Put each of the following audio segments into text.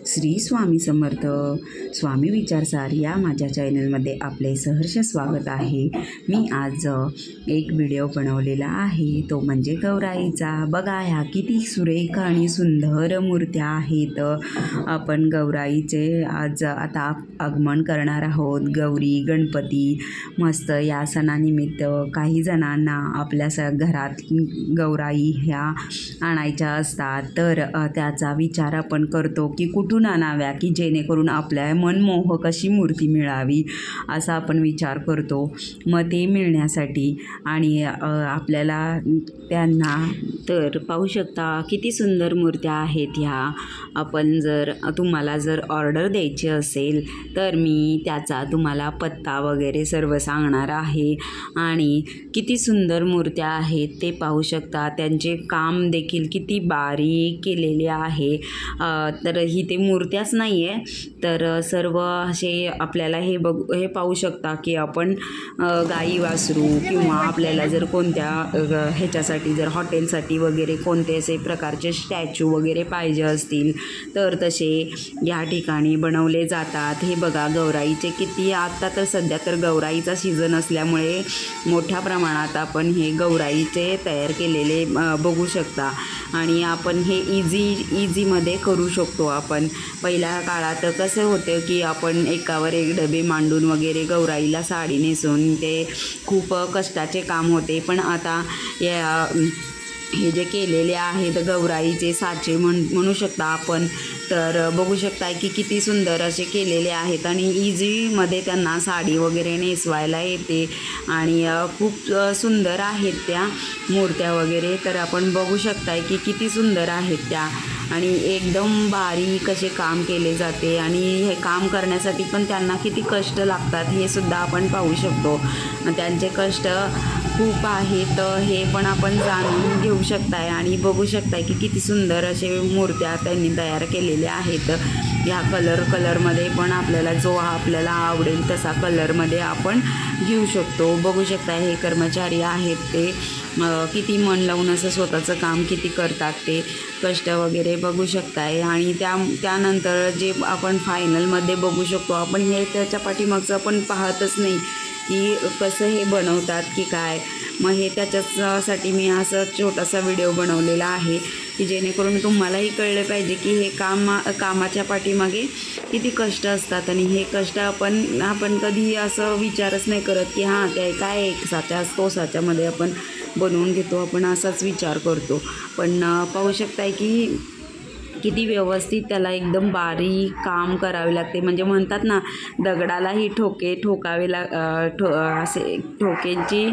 श्री स्वामी समर्थ. स्वामी विचारसार या माझ्या चॅनलमध्ये आपले सहर्ष स्वागत आहे. मी आज एक व्हिडिओ बनवलेला आहे, तो म्हणजे गौराईचा. बघा ह्या किती सुरेख आणि सुंदर मूर्त्या आहेत. आपण गौराईचे आज आता आगमन करणार आहोत. गौरी गणपती मस्त या सणानिमित्त काही जणांना आपल्या घरात गौराई ह्या आणायच्या असतात, तर त्याचा विचार आपण करतो की कुठून आणाव्या की जेणेकरून आपल्या मनमोहक अशी मूर्ती मिळावी, असा आपण विचार करतो. मग ते मिळण्यासाठी आणि आपल्याला त्यांना तर पाहू शकता किती सुंदर मूर्त्या आहेत ह्या. आपण तुम्हाला जर ऑर्डर द्यायची असेल तर मी त्याचा तुम्हाला पत्ता वगैरे सर्व सांगणार आहे. आणि किती सुंदर मूर्त्या आहेत ते पाहू शकता. त्यांचे काम देखील किती बारीक केलेले आहे. तर ही ते मूर्त्याच नाही आहे, तर सर्व असे आपल्याला हे पाहू शकता की आपण गाई वासरू किंवा आपल्याला जर कोणत्या ह्याच्यासाठी जर हॉटेलसाठी वगैरे कोणते असे प्रकारचे स्टॅच्यू वगैरे पाहिजे असतील तर तसे या ठिकाणी बनवले जातात. हे बघा गौराईचे किती, आत्ता तर सध्या तर गौराईचा सीझन असल्यामुळे मोठ्या प्रमाणात आपण हे गौराईचे तयार केलेले बघू शकता. आणि आपण हे इझीमध्ये करू शकतो. आपण पहिल्या काळात कसं होतं की आपण एकावर एक डबे मांडून वगैरे गौराईला साडी नेसून ते खूप कष्टाचे काम होते. पण आता हे जे केलेले आहेत गौराईचे साचे म्हणू शकता आपण, तर बघू शकता की किती सुंदर असे केलेले आहेत आणि इझीमध्ये त्यांना साडी वगैरे नेसवायला येते आणि खूप सुंदर आहेत त्या मूर्त्या वगैरे. तर आपण बघू शकताय की किती सुंदर आहेत त्या आणि एकदम बारीक असे काम केले जाते. आणि हे काम करण्यासाठी पण त्यांना किती कष्ट लागतात हे सुद्धा आपण पाहू शकतो. त्यांचे कष्ट खूप आहेत हे पण आपण जाणून घेऊ शकताय आणि बघू शकताय की किती सुंदर असे मूर्त्या त्यांनी तयार केलेल्या आहेत. ह्या कलरमध्ये पण आपल्याला आवडेल तसा कलरमध्ये आपण घेऊ शकतो. बघू शकता हे कर्मचारी आहेत ते किती मन लावून असं स्वतःचं काम किती करतात, ते कष्ट वगैरे बघू शकताय. आणि त्यानंतर जे आपण फायनलमध्ये बघू शकतो आपण, हे त्याच्या पाठीमागचं आपण पाहतच नाही की कसं हे बनवतात की काय. मग हे त्याच्यासाठी मी असं छोटासा व्हिडिओ बनवलेला आहे की जेणेकरून तुम्हालाही कळलं पाहिजे की हे कामाच्या पाठीमागे किती कष्ट असतात. आणि हे कष्ट आपण कधी असं विचारच नाही करत की हां ते काय एक साचा असतो, साच्यामध्ये आपण बनवून घेतो, आपण असाच विचार करतो. पण पाहू शकताय की किती व्यवस्थित त्याला एकदम बारीक काम करावे लागते. म्हणजे म्हणतात ना, दगडालाही ठोकावे असे ठोकेची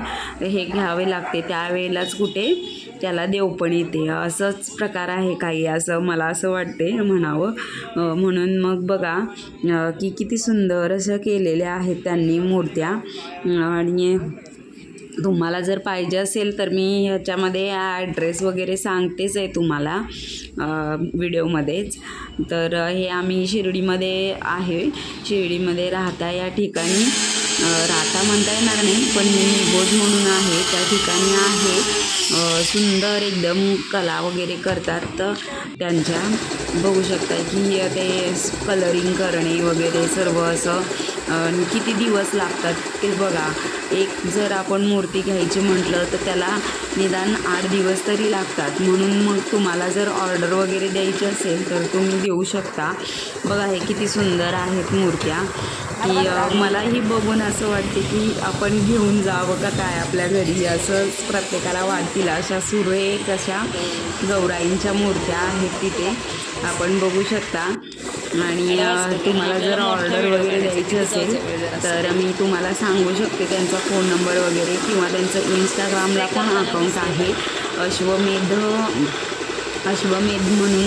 हे घ्यावे लागते, त्यावेळेलाच कुठे त्याला देवपण येते. असंच प्रकार आहे काही, असं मला असं वाटते म्हणावं. म्हणून मग बघा की किती सुंदर असं केलेल्या आहेत त्यांनी मूर्त्या. आणि तुम्हाला जर पाहिजे असेल तर मी ह्याच्यामध्ये ॲड्रेस वगैरे सांगतेच आहे तुम्हाला व्हिडिओमध्येच. तर हे आम्ही शिर्डीमध्ये राहता या ठिकाणी राहता म्हणता येणार नाही, पण मी निगोज म्हणून आहे त्या ठिकाणी आहे. सुंदर एकदम कला वगैरे करतात त्यांच्या. बघू शकता की ते कलरिंग करणे वगैरे सर्व असं किती दिवस लागतात ते बघा. एक जर आपण मूर्ती घ्यायची म्हटलं तर त्याला निदान 8 दिवस तरी लागतात. म्हणून मग तुम्हाला जर ऑर्डर वगैरे द्यायची असेल तर तुम्ही देऊ शकता. बघा हे किती सुंदर आहेत मूर्त्या की मलाही बघून असं वाटते की आपण घेऊन जावं का काय आपल्या घरी, असंच प्रत्येकाला वाटतील अशा सुरेख अशा गौराईंच्या मूर्त्या आहेत तिथे आपण बघू शकता. आणि तुम्हाला जर ऑर्डर वगैरे द्यायची असेल तर मी तुम्हाला सांगू शकते त्यांचा फोन नंबर वगैरे, किंवा त्यांचं इंस्टाग्रामला पण अकाउंट आहे अश्वमेध म्हणून.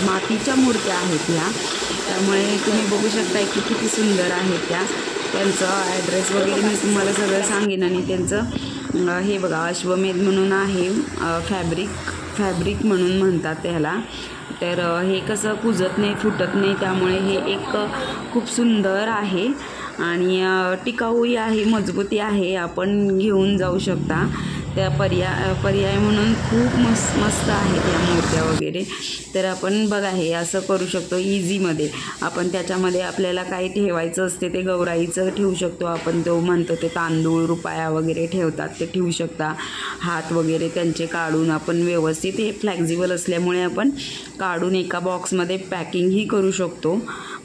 मातीच्या मूर्त्या आहेत ह्या, त्यामुळे तुम्ही बघू शकता की किती सुंदर आहेत त्या. त्यांचं ॲड्रेस वगैरे मी तुम्हाला सगळं सांगेन. आणि त्यांचं हे बघा अश्वमेध म्हणून आहे, फॅब्रिक म्हणून म्हणतात त्याला. तर हे कसं कुजत नाही, फुटत नाही, त्यामुळे हे एक खूप सुंदर आहे आणि टिकाऊही आहे, मजबूती आहे, आपण घेऊन जाऊ शकता. त्या पर्याय म्हणून खूप मस्त आहेत या मूर्त्या वगैरे. तर आपण बघा हे असं करू शकतो इझीमध्ये. आपण त्याच्यामध्ये आपल्याला काय ठेवायचं असते ते गौराईचं ठेवू शकतो आपण. तो म्हणतो ते तांदूळ रुपया वगैरे ठेवतात ते ठेवू शकता. हात वगैरे त्यांचे काढून आपण व्यवस्थित, हे फ्लेक्झिबल असल्यामुळे आपण काढून एका बॉक्समध्ये पॅकिंगही करू शकतो.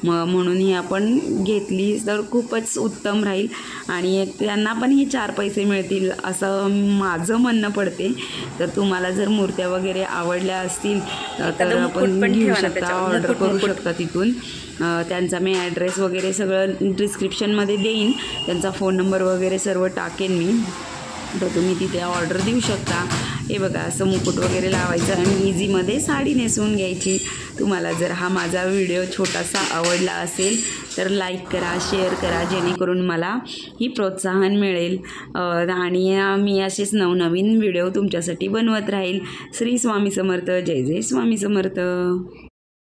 म्हणून ही आपण घेतली तर खूपच उत्तम राहील आणि त्यांना पण ही 4 पैसे मिळतील असं माझं म्हणणं पडते. तर तुम्हाला जर मूर्त्या वगैरे आवडल्या असतील तर आपण घेऊ शकता, ऑर्डर करू शकता तिथून. त्यांचा मी ॲड्रेस वगैरे सगळं डिस्क्रिप्शनमध्ये देईन, त्यांचा फोन नंबर वगैरे सर्व टाकेन मी, तर तुम्ही तिथे ऑर्डर देऊ शकता. हे बघा असं मुकुट वगैरे लावायचं आणि इझीमध्ये साडी नेसवून घ्यायची. तुम्हाला जर हा माझा व्हिडिओ छोटासा आवडला असेल तर लाईक करा, शेअर करा, जेणेकरून मला ही प्रोत्साहन मिळेल आणि मी असेच नवनवीन व्हिडिओ तुमच्यासाठी बनवत राहील. श्री स्वामी समर्थ. जय जय स्वामी समर्थ.